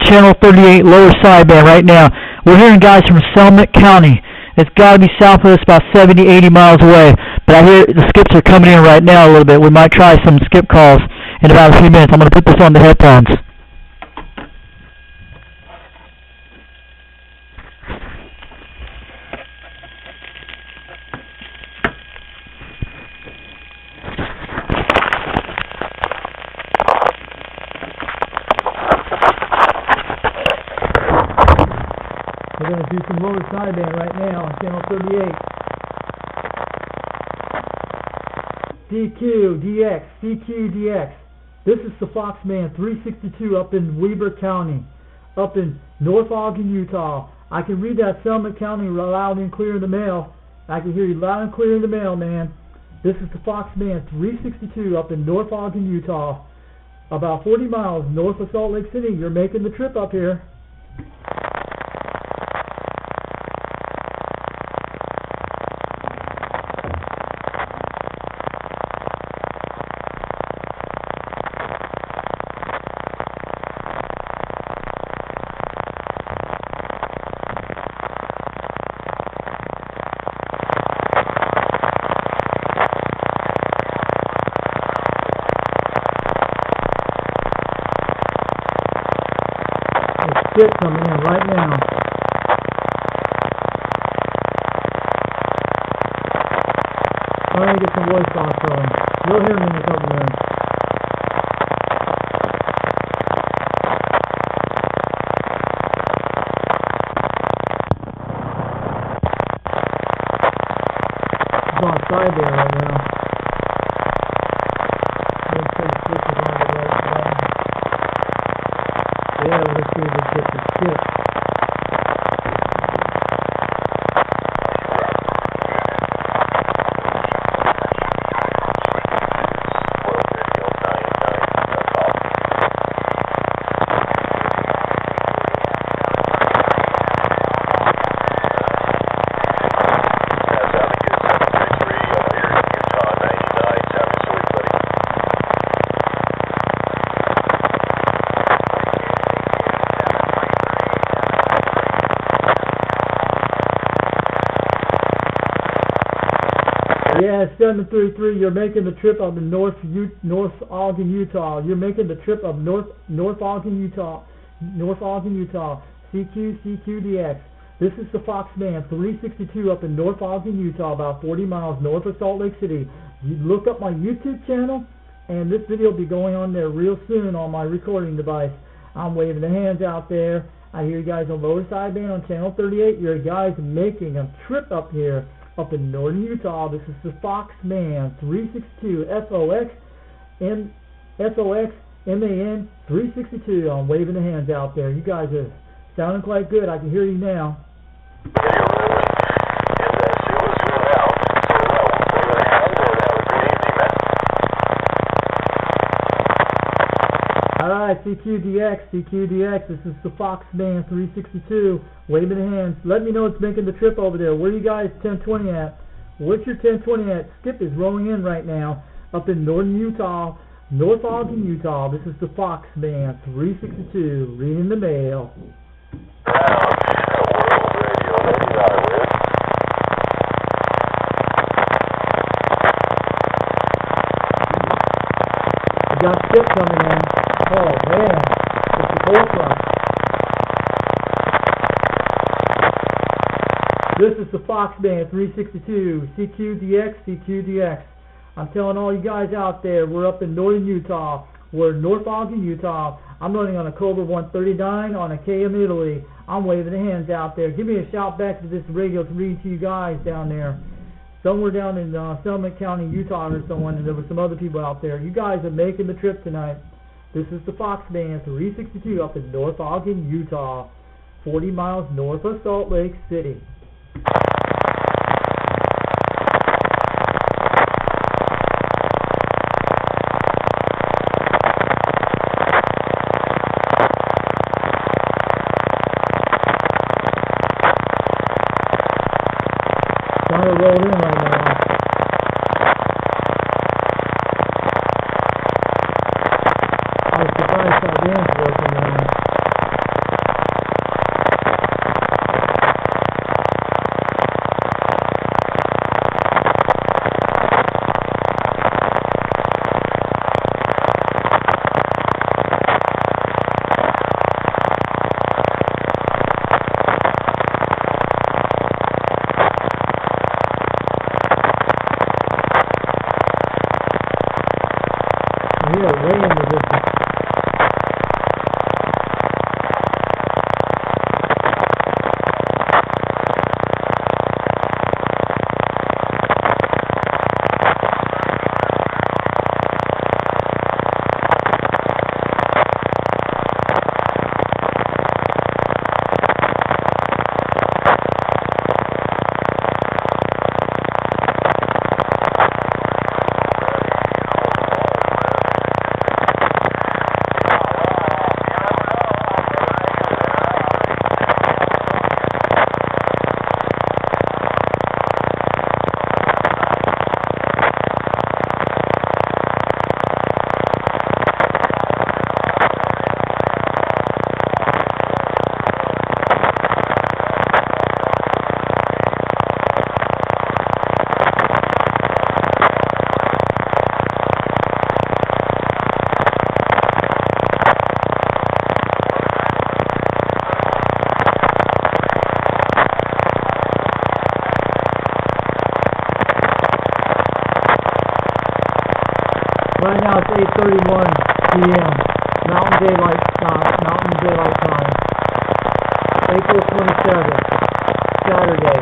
Channel 38 lower sideband right now. We're hearing guys from Summit County. It's got to be south of us, about 70, 80 miles away. But I hear the skips are coming in right now a little bit. We might try some skip calls in about a few minutes. I'm going to put this on the headphones. We're going to do some lower sideband right now on Channel 38. DQ, DX. This is the Foxman 362 up in Weber County, up in North Ogden, Utah. I can read that Summit County loud and clear in the mail. I can hear you loud and clear in the mail, man. This is the Foxman 362 up in North Ogden, Utah, about 40 miles north of Salt Lake City. You're making the trip up here. Skip coming in right now. I'm going to get some voice off from him. You'll hear me in a couple minutes. He's on side there right now. Let's see if this is on the right side. Yeah, let's see if it gets a skip. Yeah, 733. You're making the trip up to North Ogden, Utah. You're making the trip up North Ogden, Utah. North Ogden, Utah. CQDX. This is the Foxman 362 up in North Ogden, Utah, about 40 miles north of Salt Lake City. You look up my YouTube channel, and this video will be going on there real soon on my recording device. I'm waving the hands out there. I hear you guys on lower sideband on Channel 38. You're guys making a trip up here. Up in northern Utah. This is the Foxman 362 FOXMAN 362. I'm waving the hands out there. You guys are sounding quite good. I can hear you now. Alright, CQDX, this is the Foxman 362, waving the hands. Let me know it's making the trip over there. Where are you guys 1020 at? What's your 1020 at? Skip is rolling in right now, up in northern Utah, North Ogden, Utah. This is the Foxman 362, reading the mail. You got Skip coming in. Oh man, it's the Cobra. This is the Foxman 362, CQDX. I'm telling all you guys out there, we're up in northern Utah. We're in North Ogden, Utah. I'm running on a Cobra 139 on a KM Italy. I'm waving the hands out there. Give me a shout back to this radio to read to you guys down there. Somewhere down in Summit County, Utah or someone, and there were some other people out there. You guys are making the trip tonight. This is the Foxman 362 up in North Ogden, Utah, 40 miles north of Salt Lake City. Trying to roll in right now. I was surprised how Dan's working now. 4:31 p.m. Mountain Daylight Time. April 27th, Saturday.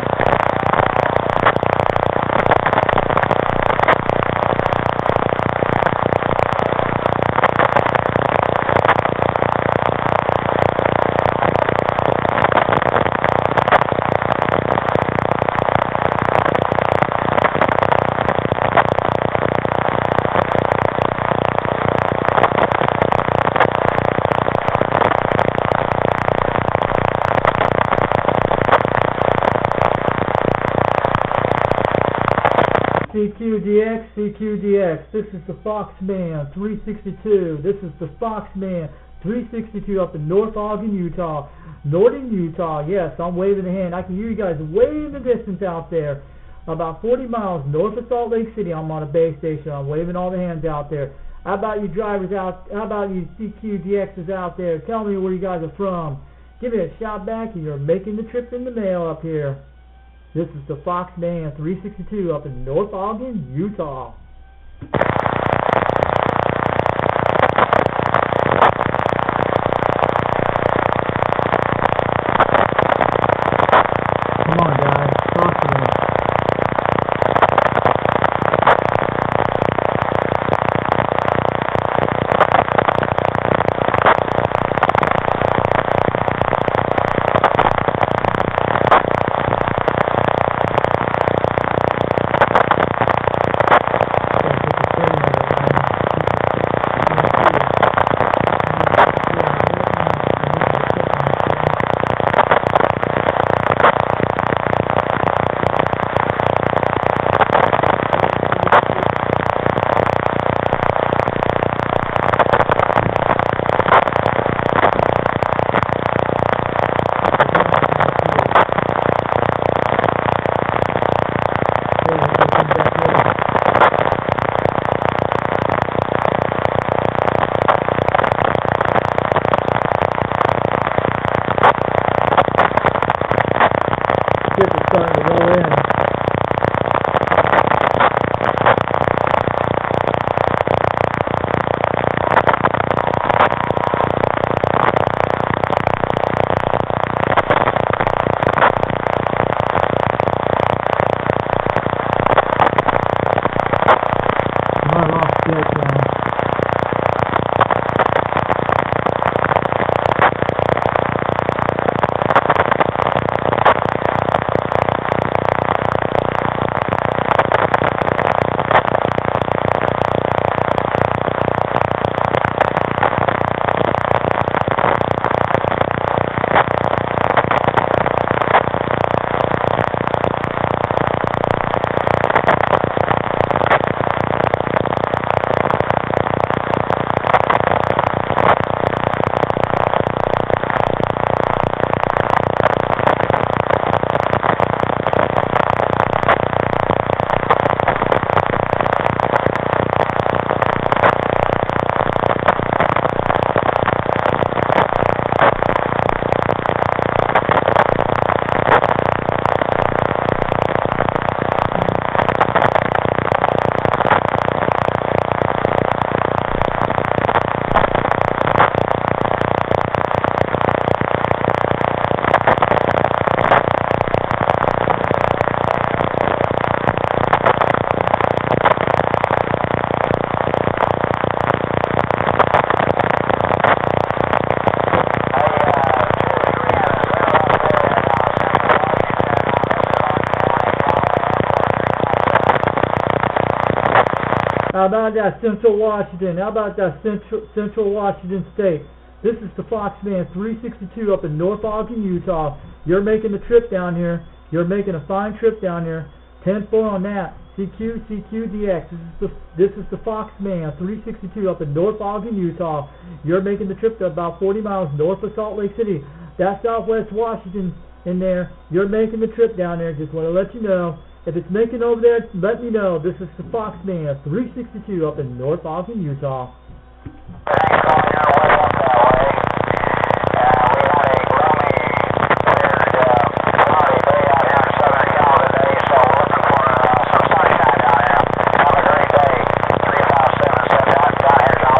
CQDX, CQDX, this is the Foxman 362, this is the Foxman 362 up in North Ogden, Utah, Northern Utah. Yes, I'm waving the hand. I can hear you guys way in the distance out there, about 40 miles north of Salt Lake City. I'm on a base station. I'm waving all the hands out there. How about you drivers out, how about you CQDXs out there? Tell me where you guys are from. Give me a shout back and you're making the trip in the mail up here. This is the Foxman 362 up in North Ogden, Utah. Come on, guys. Talk to me. Ship is starting to roll in. Right off deck now. How about that Central Washington? How about that Central Washington State? This is the Foxman 362 up in North Ogden, Utah. You're making the trip down here. You're making a fine trip down here. 10-4 on that. CQDX. This is the Foxman 362 up in North Ogden, Utah. You're making the trip to about 40 miles north of Salt Lake City. That's Southwest Washington in there. You're making the trip down there. Just want to let you know. If it's making over there, let me know. This is the Foxman 362 up in North Ogden, Utah. Have a great day. 3577 out here.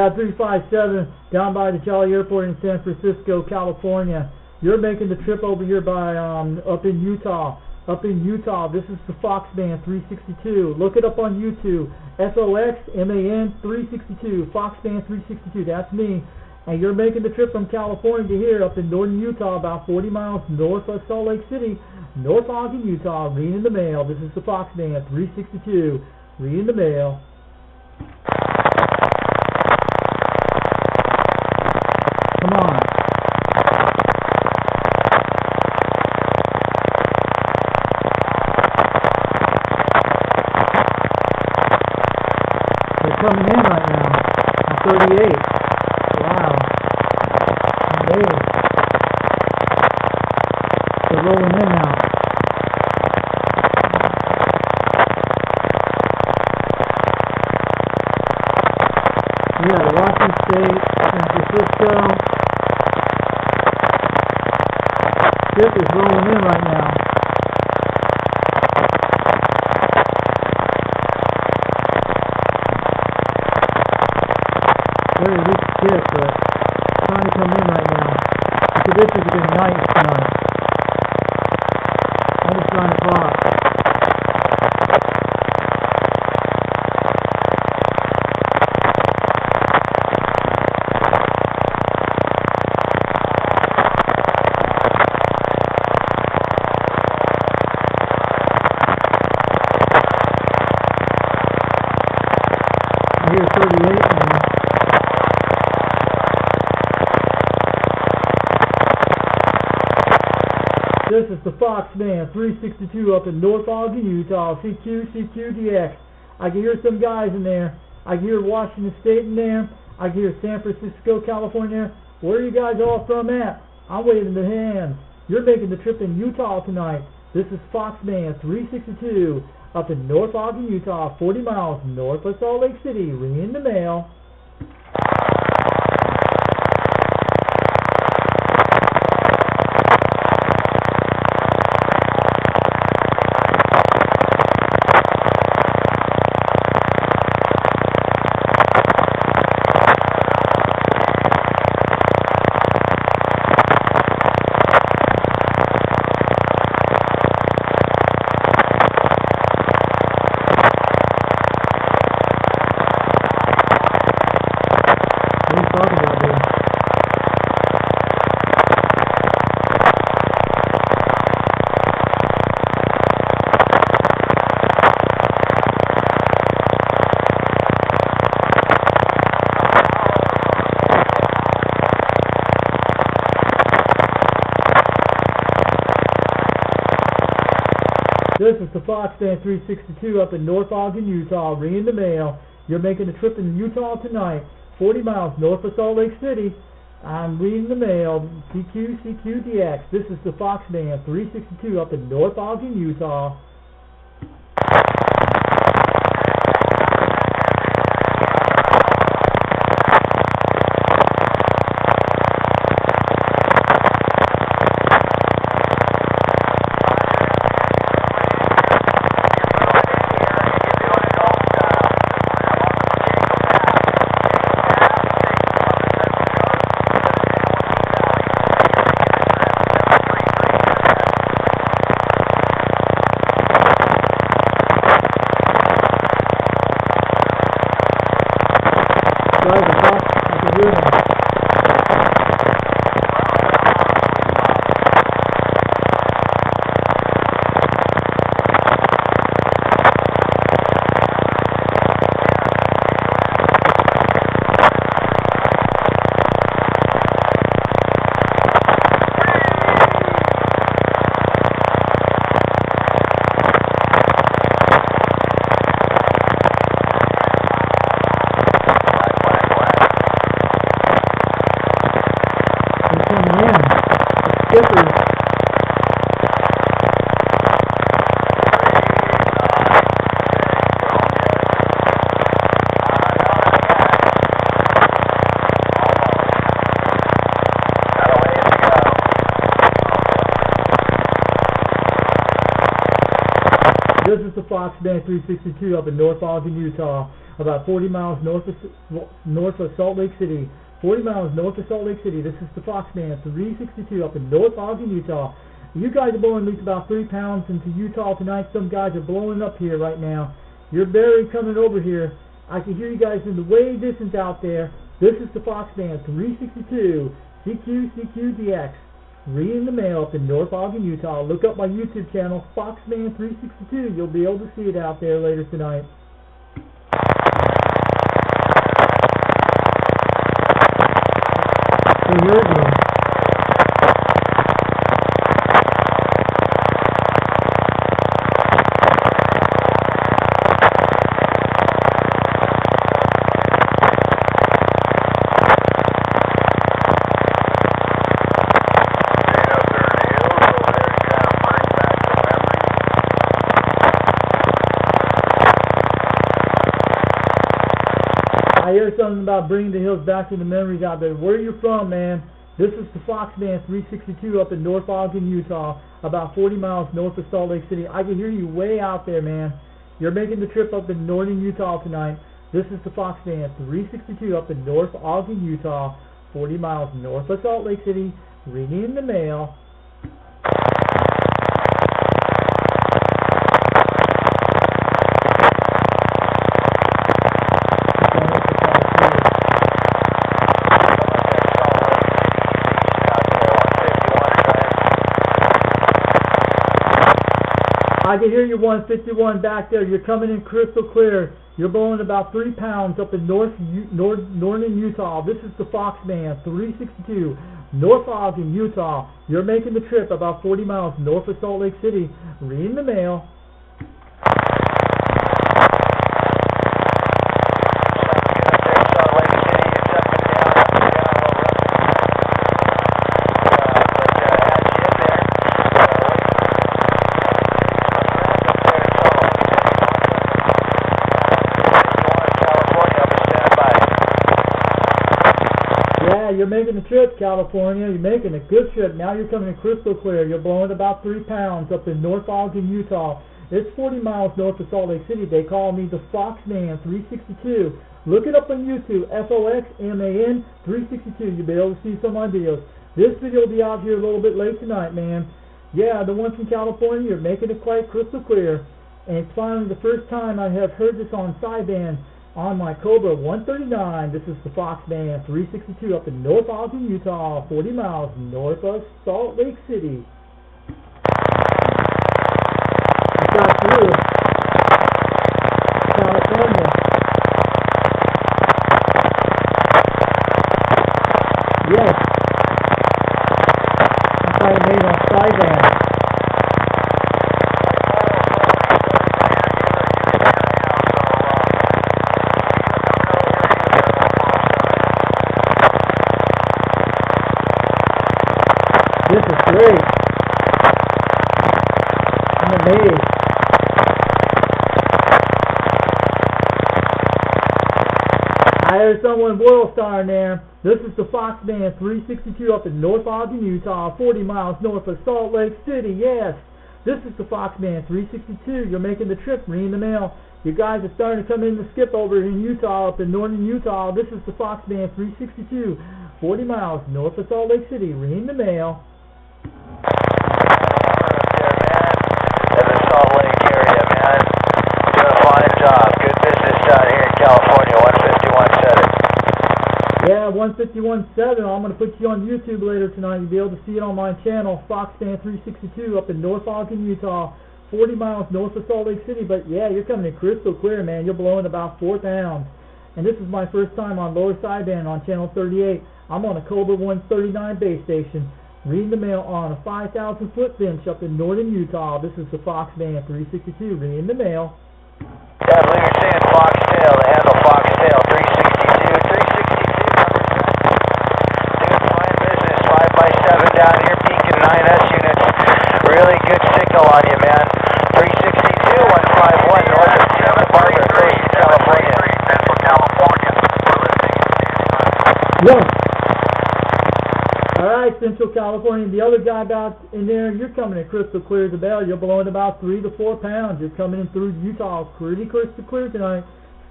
Lab 357 down by the Jolly Airport in San Francisco, California. You're making the trip over here by up in Utah. This is the Foxman 362. Look it up on YouTube. FOXMAN 362. Foxman 362. That's me. And you're making the trip from California to here up in northern Utah, about 40 miles north of Salt Lake City, North Ogden, Utah. Read in the mail. This is the Foxman 362. Read in the mail. Come on. They're coming in right now. I'm 38. Wow. Amazing. They're rolling in now. Yeah, Washington State, San Francisco. Ship is rolling in right now. Very weak ship, but trying to come in right now. The conditions have been nice tonight. Almost 9 o'clock. I hear 38 now. This is the Foxman 362 up in North Ogden, Utah. CQDX. I can hear some guys in there. I can hear Washington State in there. I can hear San Francisco, California. Where are you guys all from at? I'm waving the hands. You're making the trip in Utah tonight. This is Foxman 362 up in North Ogden, Utah, 40 miles north of Salt Lake City. Ring in the mail. This is the Foxman 362 up in North Ogden, Utah. Ring in the mail. You're making a trip in Utah tonight, 40 miles north of Salt Lake City. I'm reading the mail. CQDX. This is the Foxman 362 up in North Ogden, Utah. This is the Foxman 362 up in North Ogden, Utah. about 40 miles north of Salt Lake City. 40 miles north of Salt Lake City. This is the Foxman 362 up in North Ogden, Utah. You guys are blowing at least about 3 pounds into Utah tonight. Some guys are blowing up here right now. You're barely coming over here. I can hear you guys in the way distance out there. This is the Foxman 362 CQDX. Reading the mail up in North Ogden, Utah. Look up my YouTube channel, Foxman 362. You'll be able to see it out there later tonight. So here again. I hear something about bringing the hills back to the memories out there. Where are you from, man? This is the Foxman 362 up in North Ogden, Utah, about 40 miles north of Salt Lake City. I can hear you way out there, man. You're making the trip up in northern Utah tonight. This is the Foxman 362 up in North Ogden, Utah, 40 miles north of Salt Lake City. Reading in the mail. I can hear you 151 back there. You're coming in crystal clear. You're blowing about 3 pounds up in northern Utah. This is the Foxman 362, North Ogden, Utah. You're making the trip about 40 miles north of Salt Lake City. Reading the mail. You're making the trip, California. You're making a good trip. Now you're coming in crystal clear. You're blowing about 3 pounds up in North Ogden, Utah. It's 40 miles north of Salt Lake City. They call me the Foxman 362. Look it up on YouTube, FOXMAN 362. You'll be able to see some videos. This video will be out here a little bit late tonight, man. Yeah, the one from California, you're making it quite crystal clear. And it's finally the first time I have heard this on sideband on my Cobra 139. This is the Foxman 362 up in North Ogden, Utah, 40 miles north of Salt Lake City. I got through California. Yes. That's how I made on sideband. This is great. I'm amazed. I heard someone World Star in there. This is the Foxman 362 up in North Ogden, Utah, 40 miles north of Salt Lake City. Yes, this is the Foxman 362. You're making the trip, reading the mail. You guys are starting to come in the skip over in Utah, up in northern Utah. This is the Foxman 362, 40 miles north of Salt Lake City, reading the mail. California, 151.7. Yeah, 151.7. I'm going to put you on YouTube later tonight. You'll be able to see it on my channel, Foxman 362, up in North Ogden, Utah, 40 miles north of Salt Lake City. But yeah, you're coming in crystal clear, man. You're blowing about 4 pounds. And this is my first time on lower sideband on channel 38. I'm on a Cobra 139 base station, reading the mail on a 5,000-foot bench up in northern Utah. This is the Foxman 362, reading the mail. Yeah, I believe you're saying Foxtail, the handle Foxtail 362. Doing fine business, 5x7 down here, peaking 9S units. Really good signal on you, man. 362, 151, north of Santa Barbara, California. Central California. Yes. Alright, Central California. The other guy about in there, you're coming in crystal clear as a bell. You're blowing about 3 to 4 pounds. You're coming in through Utah pretty crystal clear tonight.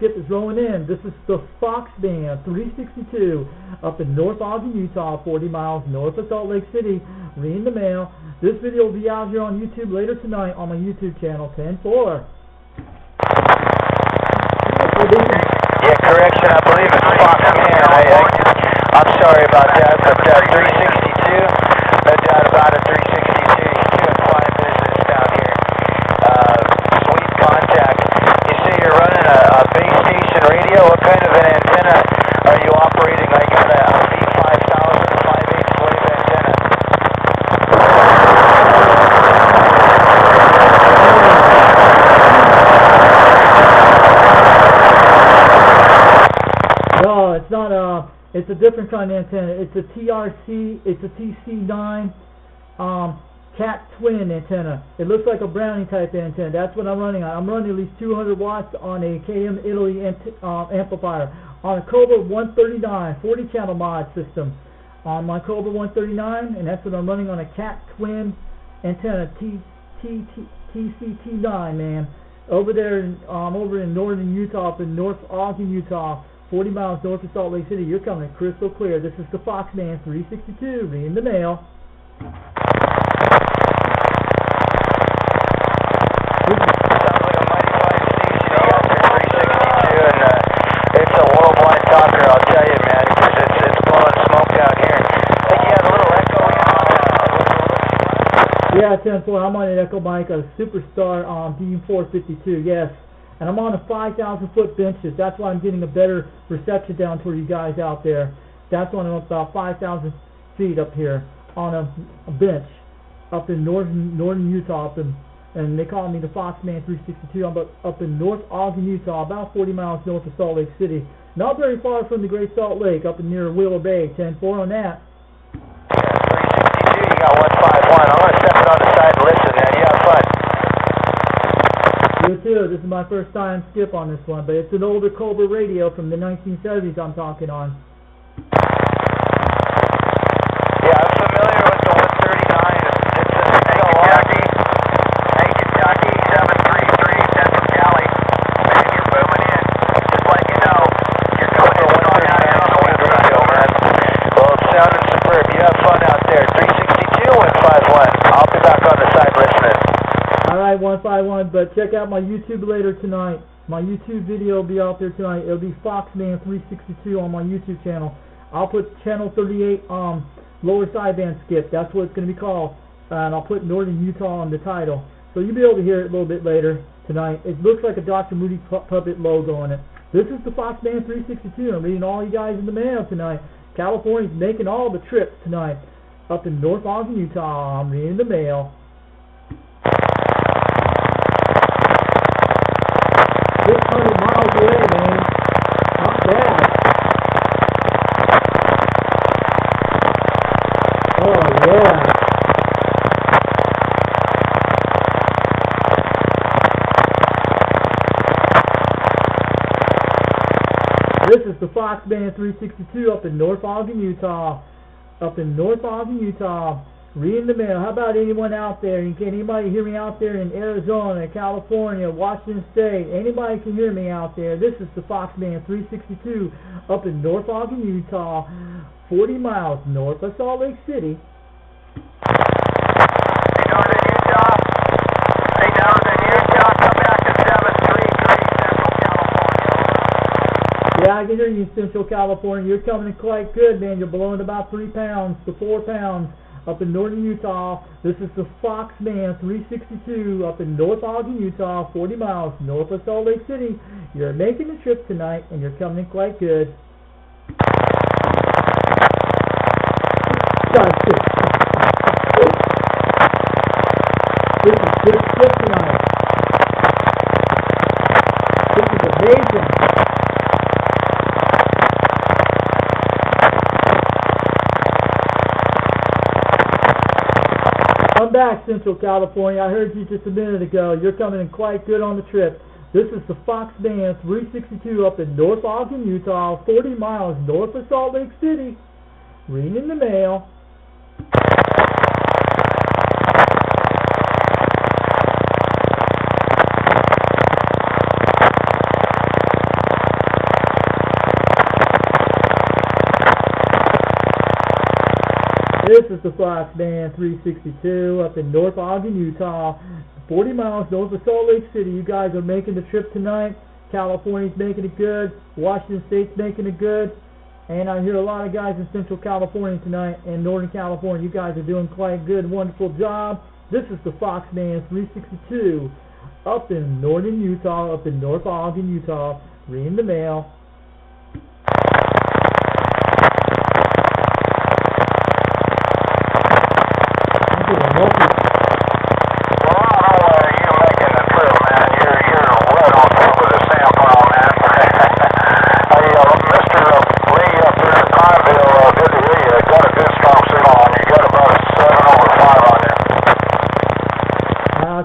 skip is rolling in. This is the Fox Band 362 up in North Ogden, Utah, 40 miles north of Salt Lake City. Reading the mail. This video will be out here on YouTube later tonight on my YouTube channel, 10-4. Yeah, correction, I believe it's Fox Man. I'm sorry about that, but 362, no doubt about it, 362. He's doing fine business down here. Sweet contact. You say you're running a base station radio. What kind of an antenna are you operating? I got a V5000 5/8 wave antenna. No, it's not it's a different kind of antenna. It's a TRC, it's a TC9 Cat Twin antenna. It looks like a Brownie type antenna. That's what I'm running on. I'm running at least 200 watts on a KM Italy amplifier on a Cobra 139 40 channel mod system on my Cobra 139, and that's what I'm running on a Cat Twin antenna TCT9, man. Over there, over in northern Utah, up in North Ogden, Utah, 40 miles north of Salt Lake City. You're coming crystal clear. This is the Fox Man 362. Reading the mail. Sounds like a mighty fine station you got there, 362, and it's a worldwide talker, I'll tell you, man, because it's blowing smoke down here. I think you had a little echo. Yeah, 10-4. I'm on an Echo mic, a Superstar DM452, yes. And I'm on a 5,000-foot benches. That's why I'm getting a better reception down toward you guys out there. That's on about 5,000 feet up here on a bench up in northern Utah, and they call me the Fox Man 362. I'm up in North Ogden, Utah, about 40 miles north of Salt Lake City. Not very far from the Great Salt Lake, up in near Willow Bay. 10-4 on that. Yeah, 362, you got 151. I'm going to step it on the side and listen, man. You have fun. You too. This is my first time skip on this one, but it's an older Cobra radio from the 1970s I'm talking on. Yeah, I'm familiar with the 139. It's a Kentucky. Hey, Kentucky, 733, Central Cali. Man, you're booming in. Just like you know, you're going to 139 on the west radio, man. Well, it's sounding superb. You have fun out there. 362, 151. I'll be back on the side listening. Alright, 151, but check out my YouTube later tonight. My YouTube video will be out there tonight. It'll be Foxman 362 on my YouTube channel. I'll put channel 38 lower sideband skip. That's what it's going to be called. And I'll put Northern Utah on the title. So you'll be able to hear it a little bit later tonight. It looks like a Dr. Moody puppet logo on it. This is the Foxman 362. I'm reading all you guys in the mail tonight. California's making all the trips tonight. Up in North Ogden, Utah. I'm reading the mail. 600 miles away, man. Not bad. Oh, yeah. This is the Fox Band 362 up in North Ogden, Utah. Up in North Ogden, Utah. Reading the mail. How about anyone out there? Can anybody hear me out there in Arizona, California, Washington State? Anybody can hear me out there. This is the Fox Man 362 up in North Ogden, Utah, 40 miles north of Salt Lake City. Hey, Northern Utah. Hey, Northern Utah. Come back to 733 Central California. Yeah, I can hear you in Central California. You're coming in quite good, man. You're blowing about 3 pounds to 4 pounds. Up in northern Utah. This is the Fox Man 362 up in North Ogden, Utah, 40 miles north of Salt Lake City. You're making the trip tonight, and you're coming in quite good. This is good trip tonight. This is amazing. Come back, Central California. I heard you just a minute ago. You're coming in quite good on the trip. This is the Fox Band 362 up in North Ogden, Utah, 40 miles north of Salt Lake City. Reading in the mail. This is the Fox Band 362 up in North Ogden, Utah, 40 miles north of Salt Lake City. You guys are making the trip tonight. California's making it good. Washington State's making it good. And I hear a lot of guys in Central California tonight and Northern California. You guys are doing quite good. Wonderful job. This is the Fox Band 362 up in Northern Utah, up in North Ogden, Utah. Reading the mail.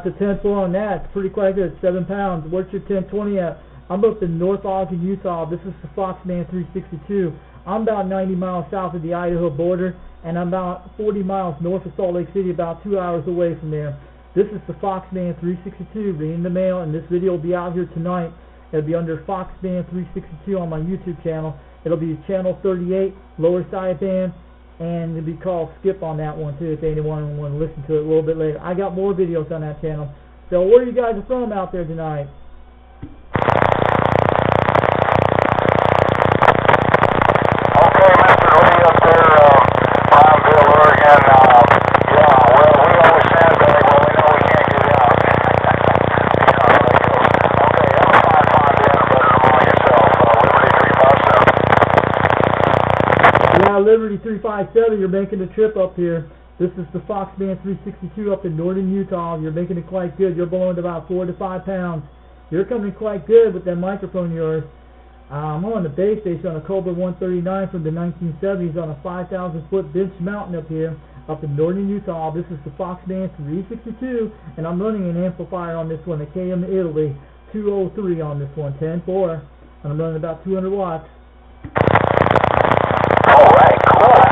It's a 10-4 on that. It's pretty quite good. 7 pounds. What's your 1020 at? I'm up in North Ogden, Utah. This is the Foxman 362. I'm about 90 miles south of the Idaho border, and I'm about 40 miles north of Salt Lake City, about 2 hours away from there. This is the Foxman 362 reading the mail, and this video will be out here tonight. It'll be under Foxman 362 on my YouTube channel. It'll be channel 38, lower sideband, and it'll be called Skip on that one too if anyone want to listen to it a little bit later. I got more videos on that channel. So where you guys are from out there tonight? Okay, Mr. Lee up there, Pineville, Oregon. Yeah, well, we always sandbag when we know we can't get out. Okay, have a fine time being a better tomorrow yourself. Liberty 357. Yeah, Liberty 357, you're making the trip up here. This is the Foxman 362 up in northern Utah. You're making it quite good. You're blowing about 4 to 5 pounds. You're coming quite good with that microphone of yours. I'm on the base station on a Cobra 139 from the 1970s on a 5,000-foot bench mountain up here, up in northern Utah. This is the Foxman 362, and I'm running an amplifier on this one, a KM Italy 203 on this one, 10-4, and I'm running about 200 watts. All right, cool.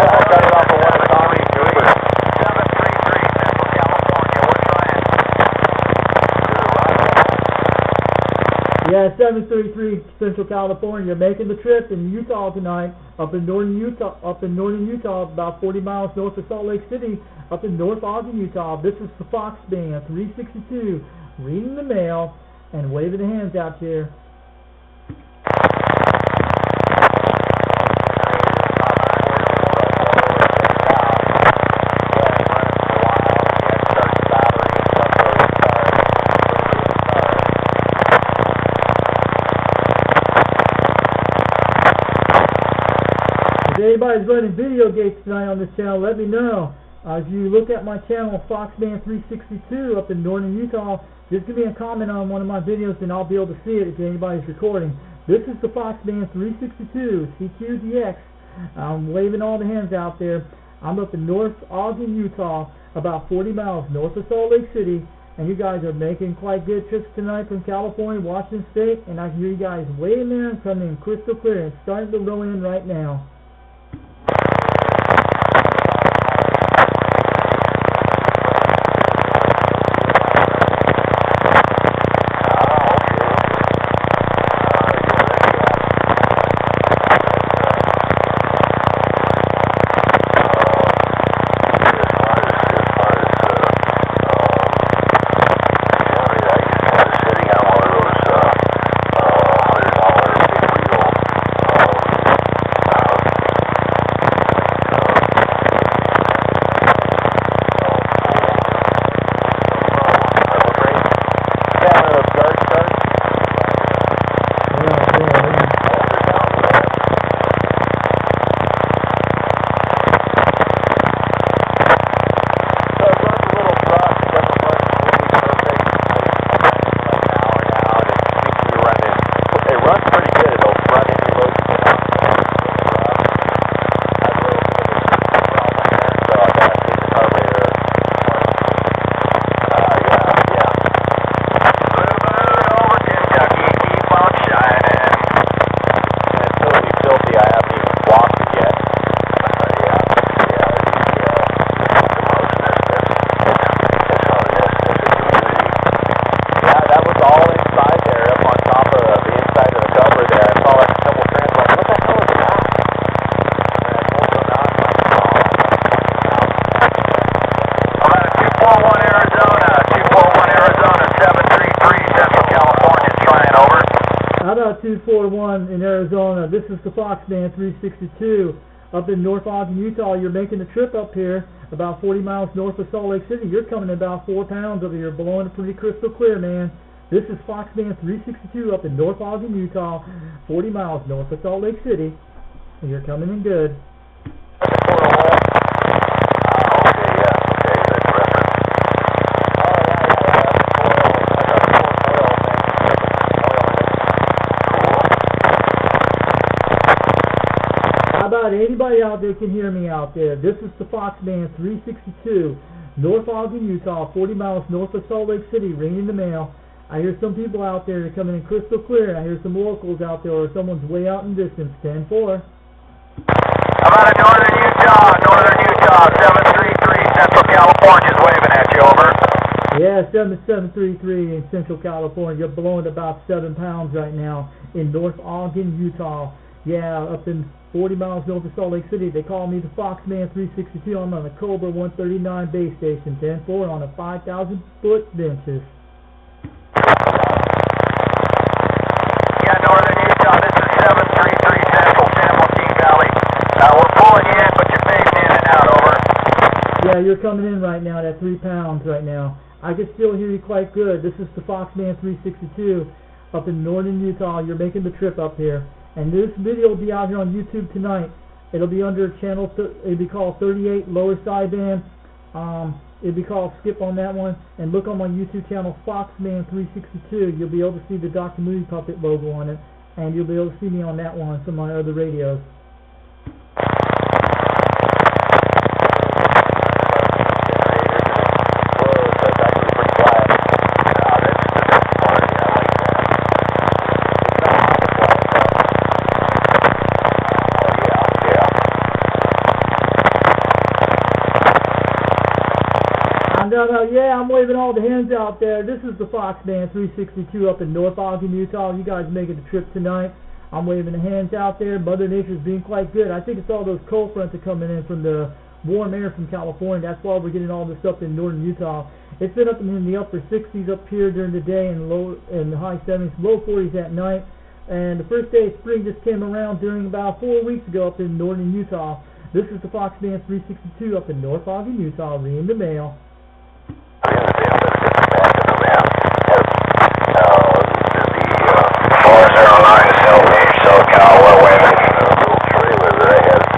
714, 733, Central California. We're trying. Yeah, 733 Central California. You're making the trip in Utah tonight, up in northern Utah, about 40 miles north of Salt Lake City, up in North Ogden, Utah. This is the Fox Band 362, reading the mail and waving the hands out here. If anybody's running video gates tonight on this channel, let me know. If you look at my channel, Foxman 362 up in northern Utah, just give me a comment on one of my videos and I'll be able to see it if anybody's recording. This is the Foxman 362 CQDX. I'm waving all the hands out there. I'm up in North Ogden, Utah, about 40 miles north of Salt Lake City, and you guys are making quite good trips tonight from California, Washington State, and I hear you guys way in there and coming in crystal clear. It's starting to roll in right now. 241 in Arizona. This is the Foxman 362 up in North Ogden, Utah. You're making the trip up here about 40 miles north of Salt Lake City. You're coming in about 4 pounds over here, blowing it pretty crystal clear, man. This is Foxman 362 up in North Ogden, Utah, 40 miles north of Salt Lake City. And you're coming in good. Anybody out there can hear me out there. This is the Foxman 362, North Ogden, Utah, 40 miles north of Salt Lake City, ringing the mail. I hear some people out there that are coming in crystal clear. I hear some locals out there, or someone's way out in distance. 10-4. I'm out of northern Utah, 733, Central California is waving at you, over. Yeah, 7733 in Central California. You're blowing about 7 pounds right now in North Ogden, Utah. Yeah, up in 40 miles north of Salt Lake City. They call me the Foxman 362. I'm on the Cobra 139 base station, 10-4 on a 5,000-foot benches. Yeah, northern Utah, this is 733 Central, San Joaquin Valley. We're pulling you in, but you're fading in and out, over. Yeah, you're coming in right now at 3 pounds right now. I can still hear you quite good. This is the Foxman 362 up in northern Utah. You're making the trip up here. And this video will be out here on YouTube tonight. It'll be under channel, it'll be called 38 lower sideband. It'll be called skip on that one. And look on my YouTube channel, Foxman 362. You'll be able to see the Dr. Moody Puppet logo on it. And you'll be able to see me on that one on some of my other radios. Yeah, I'm waving all the hands out there. This is the Foxman 362 up in North Ogden, Utah. You guys making the trip tonight. I'm waving the hands out there. Mother Nature's being quite good. I think it's all those cold fronts are coming in from the warm air from California. That's why we're getting all this up in northern Utah. It's been up in the upper 60s up here during the day and the high 70s, low 40s at night. And the first day of spring just came around during about 4 weeks ago up in northern Utah. This is the Foxman 362 up in North Ogden, Utah, reading the mail.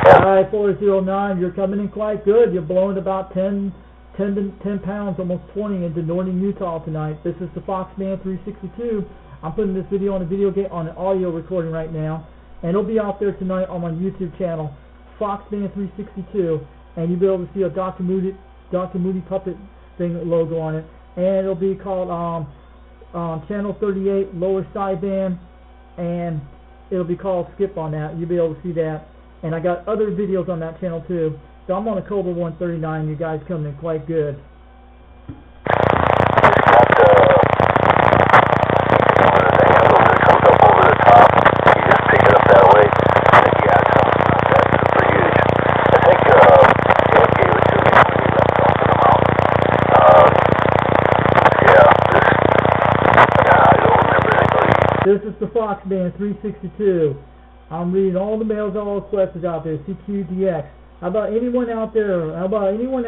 Alright, 409, you're coming in quite good. You're blowing about 10 pounds, almost 20 into northern Utah tonight. This is the Foxman 362. I'm putting this video on on an audio recording right now, and it'll be out there tonight on my YouTube channel, Foxman 362, and you'll be able to see a Dr. Moody Puppet thing logo on it, and it'll be called channel 38 lower sideband, and it'll be called skip on that. You'll be able to see that, and I got other videos on that channel too. So I'm on a Cobra 139. You guys coming in quite good. This is the Foxman 362. I'm reading all the mails, all the questions out there. CQDX. How about anyone out there? Anyone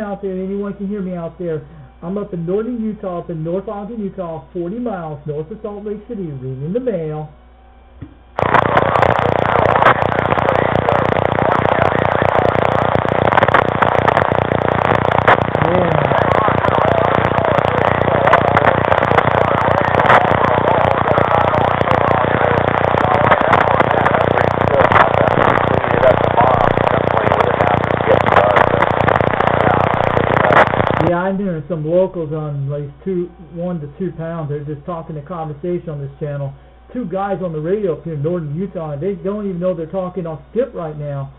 can hear me out there? I'm up in northern Utah, up in North Ogden, Utah, 40 miles north of Salt Lake City, reading the mail. Yeah, I'm hearing some locals on like 1 to 2 pounds. They're just talking a conversation on this channel. 2 guys on the radio up here in northern Utah, and they don't even know they're talking on skip right now.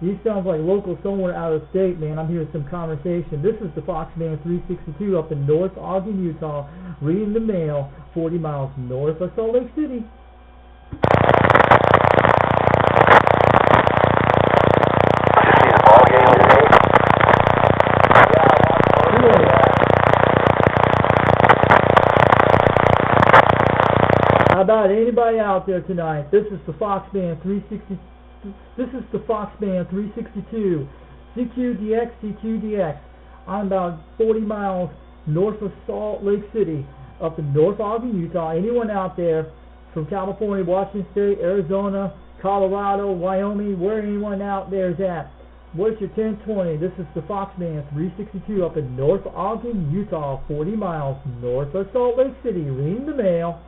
These sounds like locals somewhere out of state, man. I'm hearing some conversation. This is the Foxman 362 up in North Ogden, Utah, reading the mail, 40 miles north of Salt Lake City. about anybody out there tonight? This is the Fox Band 360. This is the Fox Band 362. CQDX, CQDX. I'm about 40 miles north of Salt Lake City, up in North Ogden, Utah. Anyone out there from California, Washington State, Arizona, Colorado, Wyoming, where anyone out there is at? What's your 1020? This is the Fox Band 362 up in North Ogden, Utah, 40 miles north of Salt Lake City. Reading the mail.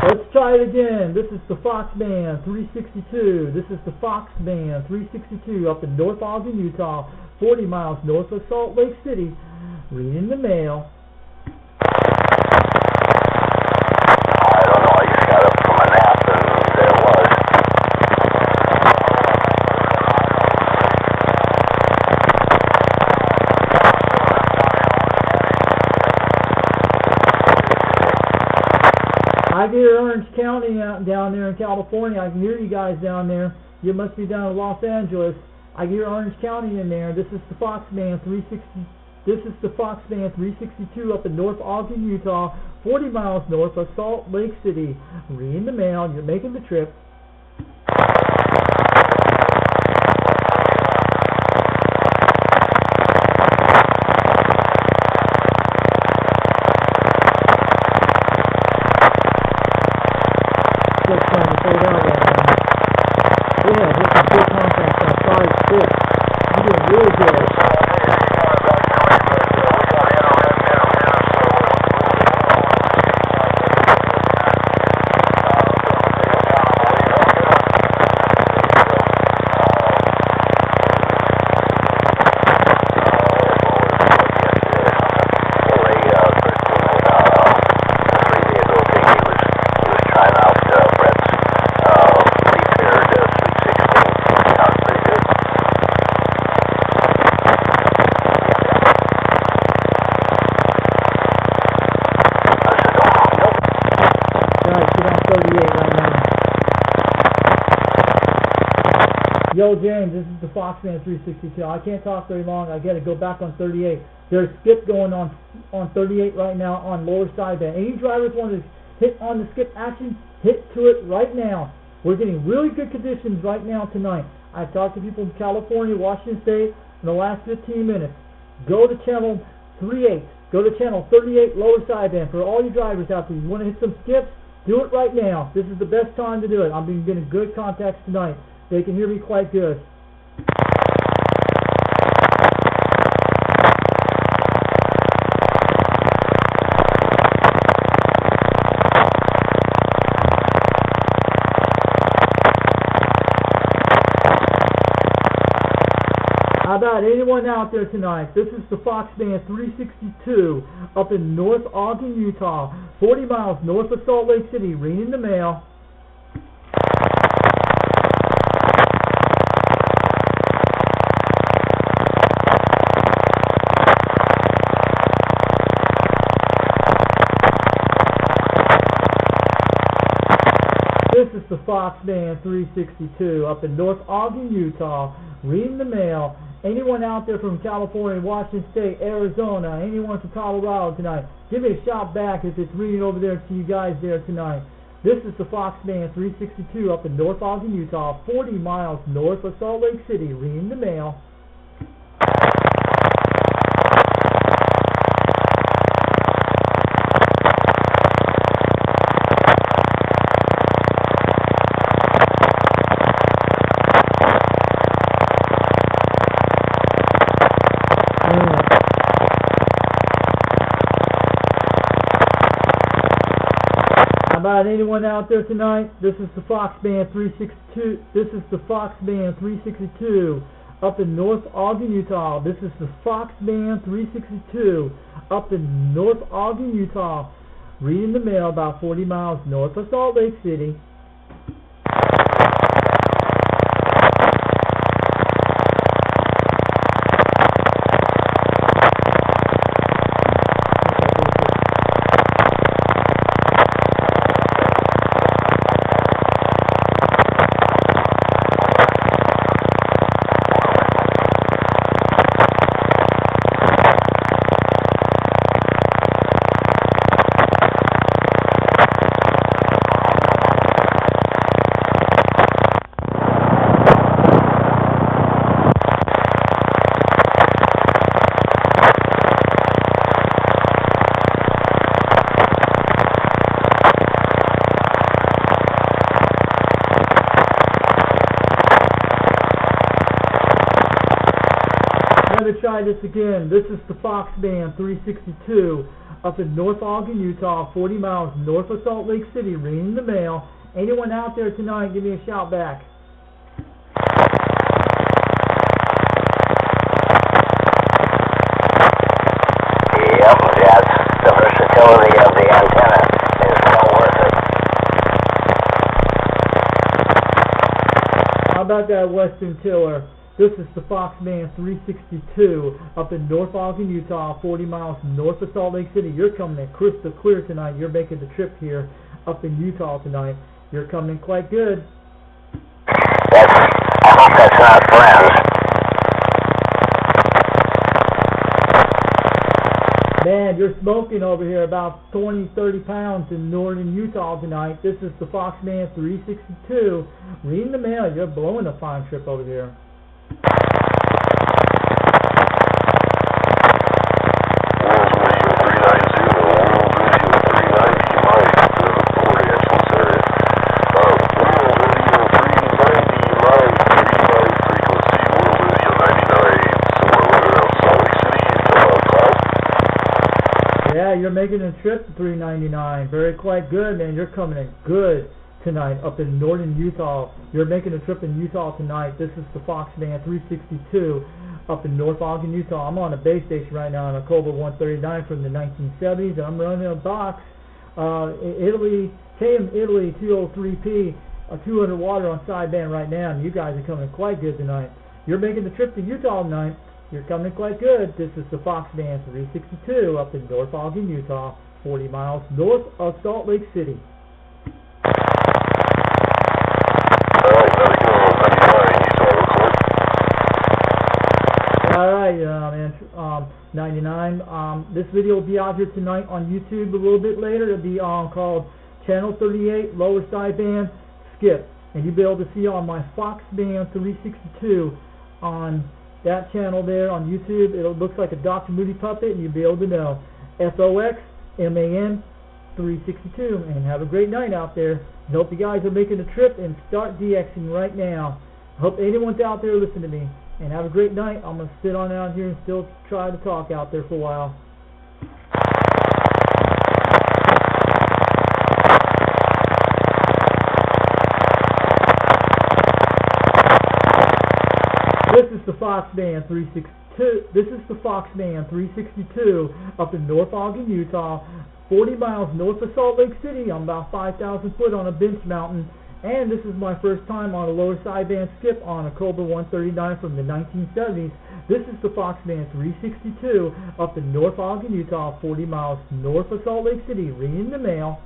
Let's try it again. This is the Fox Band 362. This is the Fox Band 362 up in North Ogden, Utah, 40 miles north of Salt Lake City. Reading the mail. I don't know, I just got up from a nap and there it was. I can hear Orange County down there in California. I can hear you guys down there. You must be down in Los Angeles. I can hear Orange County in there. This is the Fox Band 360. This is the Fox Band 362 up in North Ogden, Utah, 40 miles north of Salt Lake City. Reading the mail. You're making the trip. Just trying to fade out right now. Yeah, this is good contact on 5-6. You're doing really good. Yo, James, this is the Fox Band 362. I can't talk very long. I got to go back on 38. There's skip going on 38 right now on lower sideband. Any drivers want to hit on the skip action, hit to it right now. We're getting really good conditions right now tonight. I've talked to people in California, Washington State in the last 15 minutes. Go to channel 38. Go to channel 38 lower sideband. For all you drivers out there, you want to hit some skips, do it right now. This is the best time to do it. I've been getting good contacts tonight. They can hear me quite good. How about anyone out there tonight? This is the Fox Band 362 up in North Ogden, Utah, 40 miles north of Salt Lake City. Reading the mail. This is the Fox Band 362 up in North Ogden, Utah, reading the mail. Anyone out there from California, Washington State, Arizona, anyone from Colorado tonight, give me a shout back if it's reading over there to you guys there tonight. This is the Fox Band 362 up in North Ogden, Utah, 40 miles north of Salt Lake City, reading the mail. About anyone out there tonight? This is the Fox Band 362. This is the Fox Band 362 up in North Ogden, Utah. This is the Fox Band 362 up in North Ogden, Utah. Reading the mail about 40 miles north of Salt Lake City. to try this again. This is the Foxman 362 up in North Ogden, Utah, 40 miles north of Salt Lake City, ringing the mail. Anyone out there tonight, give me a shout back. Yep, that's the versatility of the antenna is well worth it. How about that Western Tiller? This is the Foxman 362 up in North Ogden, Utah, 40 miles north of Salt Lake City. You're coming in crystal clear tonight. You're making the trip here up in Utah tonight. You're coming in quite good. I hope that's not friends. Man, you're smoking over here about 20, 30 pounds in northern Utah tonight. This is the Foxman 362. Reading the mail, you're blowing a fine trip over here. Yeah, you're making a trip to 399. Very quite good, man. You're coming in good tonight up in northern Utah. You're making a trip in Utah tonight. This is the Foxman 362 up in North Ogden, Utah. I'm on a base station right now on a Cobra 139 from the 1970s, and I'm running a box Italy, KM Italy 203P, 200 water on sideband right now, and you guys are coming quite good tonight. You're making the trip to Utah tonight. You're coming quite good. This is the Foxman 362 up in North Ogden, Utah, 40 miles north of Salt Lake City. Alright, man, 99. This video will be out here tonight on YouTube a little bit later. It'll be called Channel 38 Lower Sideband Skip. And you'll be able to see on my Foxman 362 on that channel there on YouTube. It looks like a Dr. Moody puppet, and you'll be able to know. FOXMAN 362. And have a great night out there. I hope you guys are making a trip and start DXing right now. I hope anyone's out there listening to me. And have a great night. I'm going to sit on out here and still try to talk out there for a while. This is the Foxman 362. This is the Foxman 362 up in North Ogden, Utah, 40 miles north of Salt Lake City. I'm about 5,000 foot on a bench mountain. And this is my first time on a lower sideband skip on a Cobra 139 from the 1970s. This is the Foxman 362 up in North Ogden, Utah, 40 miles north of Salt Lake City, ringing the mail.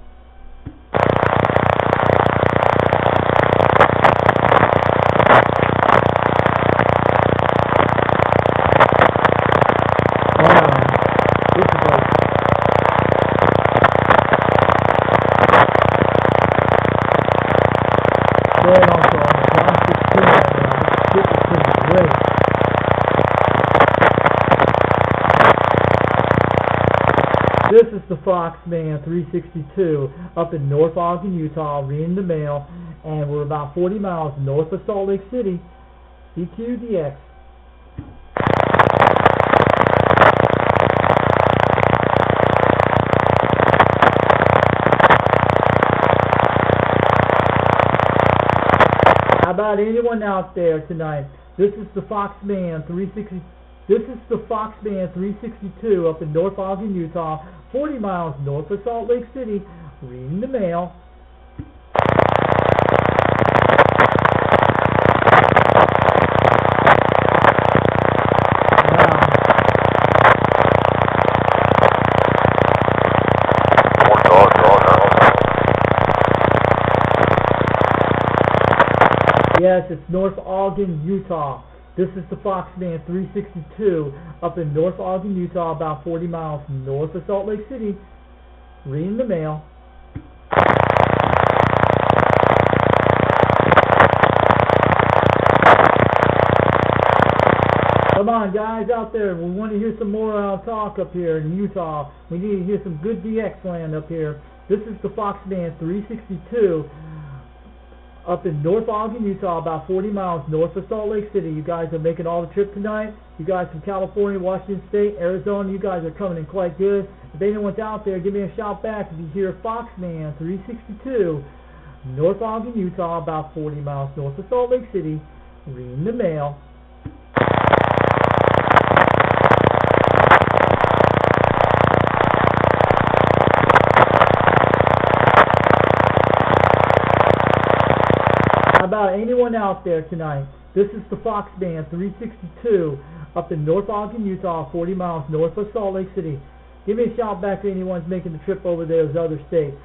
This is the Foxman 362 up in North Ogden, Utah, reading the mail, and we're about 40 miles north of Salt Lake City. CQDX. How about anyone out there tonight? This is the Foxman 360. This is the Foxman 362 up in North Ogden, Utah, 40 miles north of Salt Lake City, reading the mail. Yes, it's North Ogden, Utah. This is the Foxman 362 up in North Ogden, Utah, about 40 miles north of Salt Lake City. Reading the mail. Come on, guys out there. We want to hear some more talk up here in Utah. We need to hear some good DX land up here. This is the Foxman 362 up in North Ogden, Utah, about 40 miles north of Salt Lake City. You guys are making all the trip tonight. You guys from California, Washington State, Arizona, you guys are coming in quite good. If anyone's out there, give me a shout back if you hear Foxman 362, North Ogden, Utah, about 40 miles north of Salt Lake City, reading the mail. How about anyone out there tonight? This is the Foxman 362 up in North Ogden, Utah, 40 miles north of Salt Lake City. Give me a shout back if anyone's making the trip over there to other states.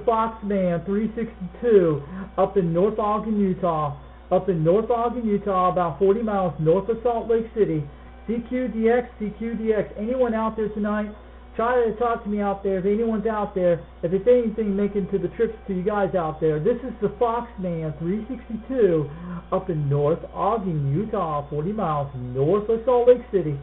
Foxman 362 up in North Ogden, Utah. Up in North Ogden, Utah, about 40 miles north of Salt Lake City. CQDX, CQDX. Anyone out there tonight? Try to talk to me out there if anyone's out there. If it's anything making to the trips to you guys out there. This is the Foxman 362 up in North Ogden, Utah, 40 miles north of Salt Lake City.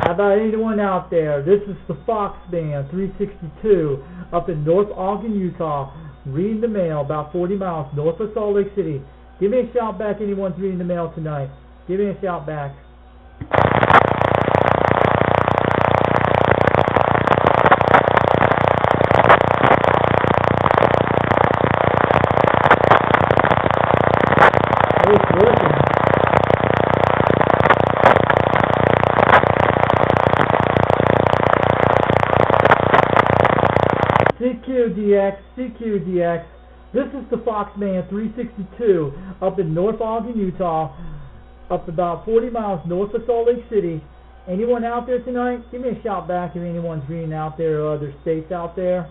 About anyone out there, this is the Foxman 362 up in North Ogden, Utah, reading the mail about 40 miles north of Salt Lake City. Give me a shout back, anyone's reading the mail tonight. Give me a shout back. It's working. CQDX, CQDX. This is the Foxman 362 up in North Ogden, Utah, up about 40 miles north of Salt Lake City. Anyone out there tonight? Give me a shout back if anyone's reading out there or other states out there.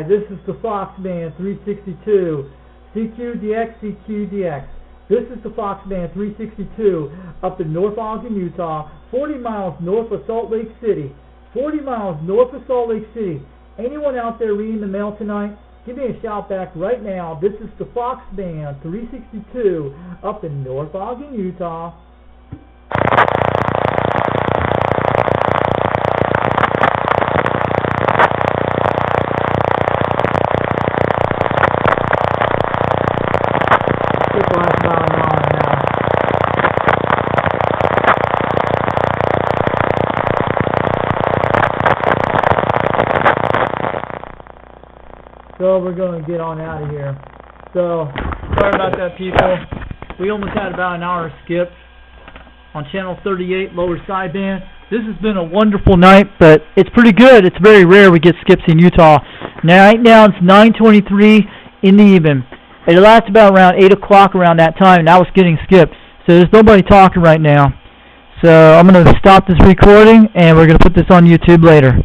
This is the Foxman 362, CQDX, CQDX. This is the Foxman 362 up in North Ogden, Utah, 40 miles north of Salt Lake City. 40 miles north of Salt Lake City. Anyone out there reading the mail tonight? Give me a shout back right now. This is the Foxman 362 up in North Ogden, Utah. we're going to get on out of here. So, sorry about that, people. We almost had about an hour of skip on channel 38, lower sideband. This has been a wonderful night, but it's pretty good. It's very rare we get skips in Utah. Right now it's 9:23 in the evening. It lasts about around 8 o'clock around that time, and I was getting skipped. So there's nobody talking right now. So I'm going to stop this recording, and we're going to put this on YouTube later.